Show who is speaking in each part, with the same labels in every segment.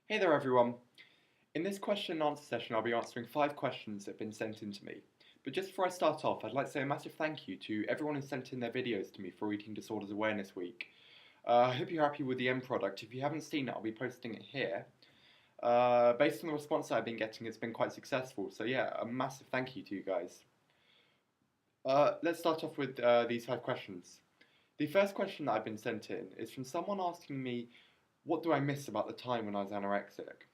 Speaker 1: Hey there everyone. In this question and answer session I'll be answering 5 questions that have been sent in to me. But just before I start off, I'd like to say a massive thank you to everyone who sent in their videos to me for Eating Disorders Awareness Week. I hope you're happy with the end product. If you haven't seen it, I'll be posting it here. Based on the response I've been getting, it's been quite successful. So yeah, a massive thank you to you guys. Let's start off with these 5 questions. The first question that I've been sent in is from someone asking me, what do I miss about the time when I was anorexic?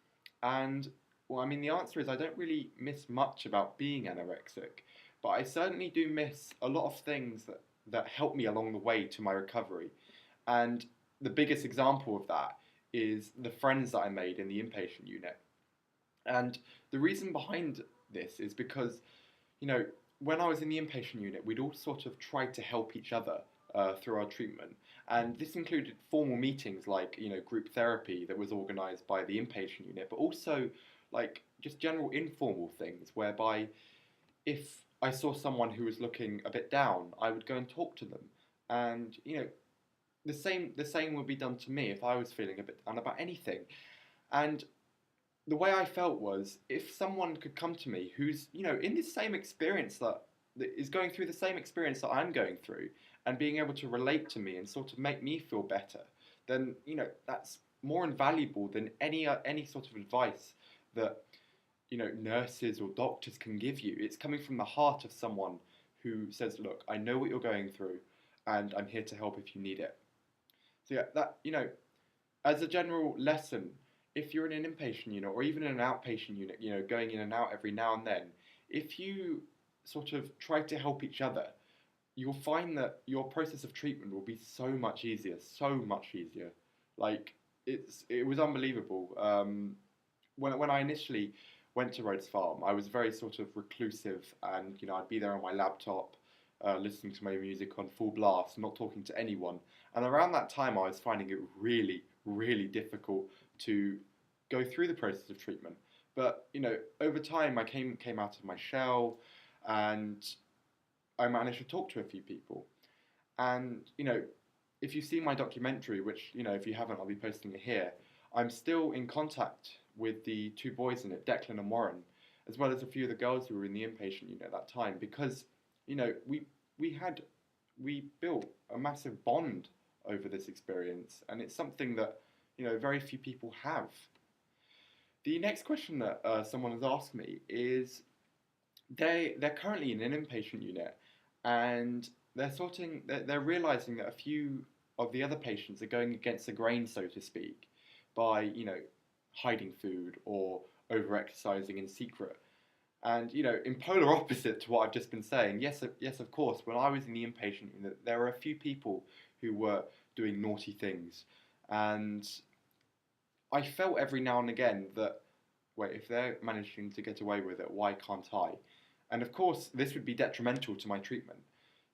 Speaker 1: And, well, I mean, the answer is I don't really miss much about being anorexic, but I certainly do miss a lot of things that helped me along the way to my recovery. And the biggest example of that is the friends that I made in the inpatient unit. And the reason behind this is because, you know, when I was in the inpatient unit, we'd all sort of tried to help each other through our treatment. And this included formal meetings like, group therapy that was organised by the inpatient unit, but also like just general informal things whereby if I saw someone who was looking a bit down, I would go and talk to them. And, the same would be done to me if I was feeling a bit down about anything. And the way I felt was if someone could come to me who's, in this same experience that is going through the same experience that I'm going through and being able to relate to me and sort of make me feel better, then, that's more invaluable than any sort of advice that, nurses or doctors can give you. It's coming from the heart of someone who says, look, I know what you're going through and I'm here to help if you need it. So yeah, that, as a general lesson, if you're in an inpatient unit or even in an outpatient unit, going in and out every now and then, if you sort of try to help each other, you'll find that your process of treatment will be so much easier, so much easier. Like it was unbelievable. When I initially went to Rhodes Farm, I was very sort of reclusive, and I'd be there on my laptop, listening to my music on full blast, not talking to anyone. And around that time, I was finding it really, really difficult to go through the process of treatment. But over time, I came out of my shell, and I managed to talk to a few people. And if you've seen my documentary, which if you haven't, I'll be posting it here. I'm still in contact with the 2 boys in it, Declan and Warren, as well as a few of the girls who were in the inpatient unit at that time, because we built a massive bond over this experience, and it's something that very few people have. The next question that someone has asked me is they're currently in an inpatient unit, and they're realizing that a few of the other patients are going against the grain, so to speak, by hiding food or over exercising in secret. And in polar opposite to what I've just been saying, yes, of course, when I was in the inpatient unit, there were a few people who were doing naughty things, and I felt every now and again that, wait, if they're managing to get away with it, why can't I? And of course, this would be detrimental to my treatment.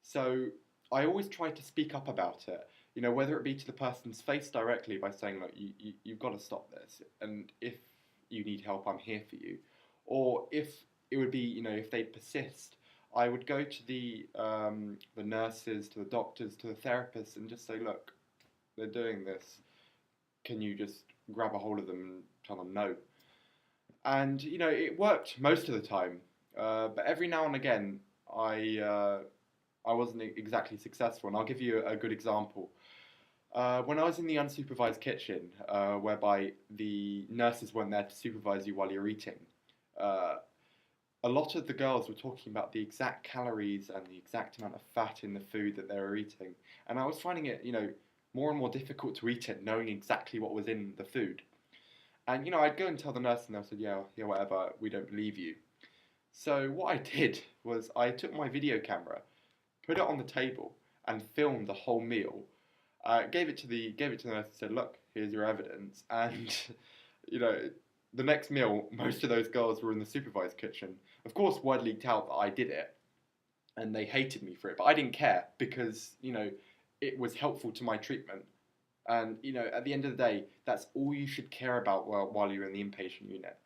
Speaker 1: So I always try to speak up about it, whether it be to the person's face directly by saying, look, you've got to stop this, and if you need help, I'm here for you. Or if it would be, if they persist, I would go to the nurses, to the doctors, to the therapists, and just say, look, they're doing this. Can you just grab a hold of them and tell them no? And it worked most of the time, but every now and again, I wasn't exactly successful, and I'll give you a good example. When I was in the unsupervised kitchen, whereby the nurses weren't there to supervise you while you're eating, a lot of the girls were talking about the exact calories and the exact amount of fat in the food that they were eating, and I was finding it, more and more difficult to eat it, knowing exactly what was in the food. And I'd go and tell the nurse, and they said, yeah, whatever, we don't believe you. So what I did was I took my video camera, put it on the table, and filmed the whole meal. Gave it to the nurse and said, look, here's your evidence. And you know, the next meal, most of those girls were in the supervised kitchen. Of course, word leaked out that I did it, and they hated me for it. But I didn't care because it was helpful to my treatment. And at the end of the day, that's all you should care about while you're in the inpatient unit.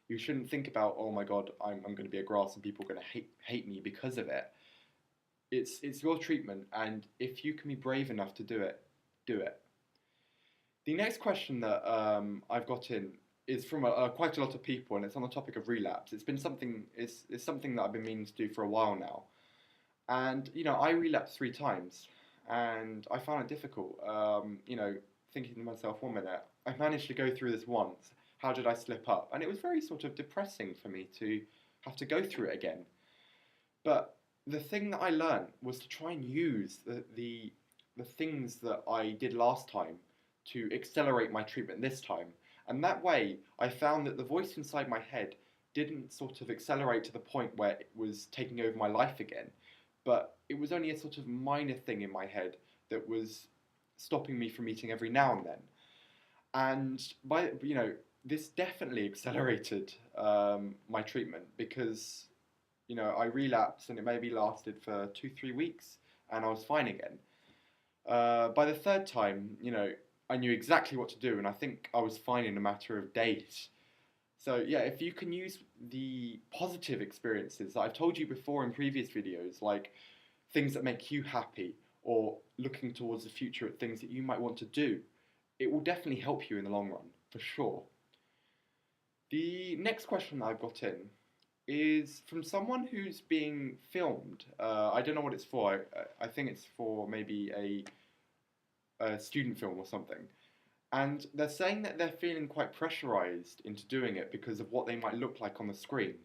Speaker 1: You shouldn't think about, oh my God, I'm going to be a grass and people are going to hate me because of it. It's your treatment, and if you can be brave enough to do it, do it. The next question that I've got in is from quite a lot of people, and it's on the topic of relapse. It's been something. It's something that I've been meaning to do for a while now. And I relapsed 3 times, and I found it difficult. Thinking to myself, 1 minute, I managed to go through this once. How did I slip up? And it was very sort of depressing for me to have to go through it again. But the thing that I learned was to try and use the things that I did last time to accelerate my treatment this time. And that way, I found that the voice inside my head didn't sort of accelerate to the point where it was taking over my life again, but it was only a sort of minor thing in my head that was stopping me from eating every now and then. And this definitely accelerated my treatment because I relapsed and it maybe lasted for 2-3 weeks and I was fine again. By the third time, I knew exactly what to do, and I think I was fine in a matter of days. So yeah, if you can use the positive experiences that I've told you before in previous videos, like things that make you happy, or looking towards the future at things that you might want to do, it will definitely help you in the long run, for sure. The next question that I've got in is from someone who's being filmed. I don't know what it's for. I think it's for maybe a student film or something. And they're saying that they're feeling quite pressurized into doing it because of what they might look like on the screen.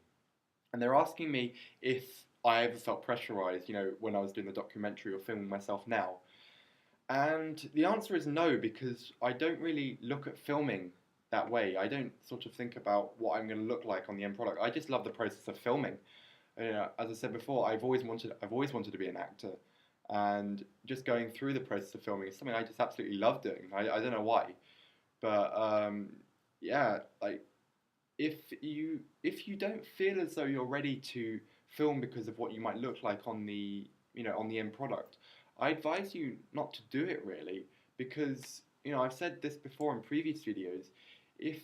Speaker 1: And they're asking me if I ever felt pressurized, when I was doing the documentary or filming myself now. And the answer is no, because I don't really look at filming that way. I don't sort of think about what I'm going to look like on the end product. I just love the process of filming. As I said before, I've always wanted to be an actor, and just going through the process of filming is something I just absolutely love doing. I don't know why, but yeah, like if you don't feel as though you're ready to film because of what you might look like on the on the end product, I advise you not to do it really, because I've said this before in previous videos. If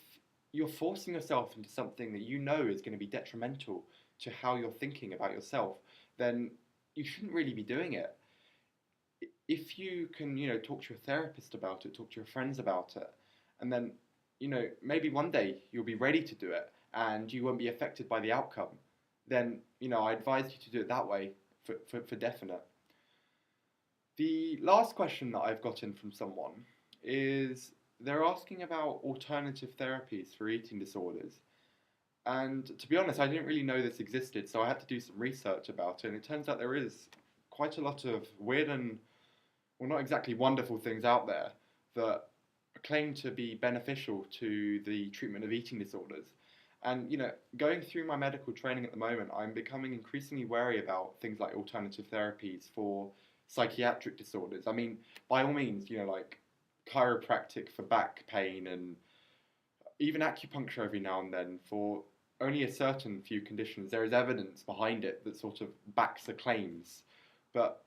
Speaker 1: you're forcing yourself into something that is going to be detrimental to how you're thinking about yourself, then you shouldn't really be doing it. If you can, talk to your therapist about it, talk to your friends about it, and then, maybe one day you'll be ready to do it and you won't be affected by the outcome, then, I advise you to do it that way for definite. The last question that I've gotten from someone is they're asking about alternative therapies for eating disorders. And to be honest, I didn't really know this existed, so I had to do some research about it, and it turns out there is quite a lot of weird and, well, not exactly wonderful things out there that claim to be beneficial to the treatment of eating disorders. And, going through my medical training at the moment, I'm becoming increasingly wary about things like alternative therapies for psychiatric disorders. I mean, by all means, like chiropractic for back pain and even acupuncture every now and then for only a certain few conditions. There is evidence behind it that sort of backs the claims. But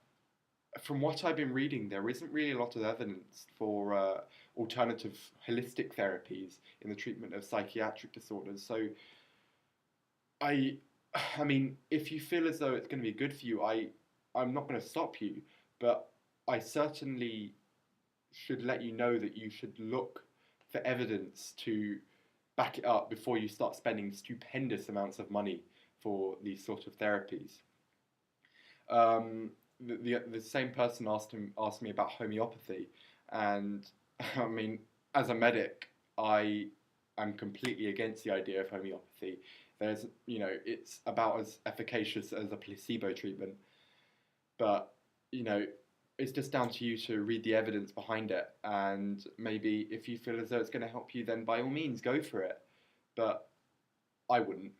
Speaker 1: from what I've been reading, there isn't really a lot of evidence for alternative holistic therapies in the treatment of psychiatric disorders. So, I mean, if you feel as though it's going to be good for you, I'm not going to stop you, but I certainly should let you know that you should look for evidence to back it up before you start spending stupendous amounts of money for these sort of therapies. The same person asked me about homeopathy, and I mean, as a medic, I am completely against the idea of homeopathy. There's, it's about as efficacious as a placebo treatment, but it's just down to you to read the evidence behind it, and maybe if you feel as though it's going to help you, then by all means go for it. But I wouldn't.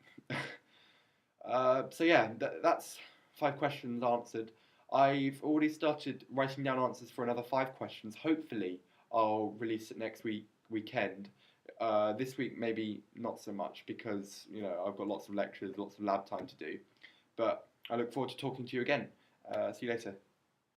Speaker 1: So yeah, that's 5 questions answered. I've already started writing down answers for another 5 questions. Hopefully, I'll release it next weekend. This week maybe not so much because I've got lots of lectures, lots of lab time to do. But I look forward to talking to you again. See you later.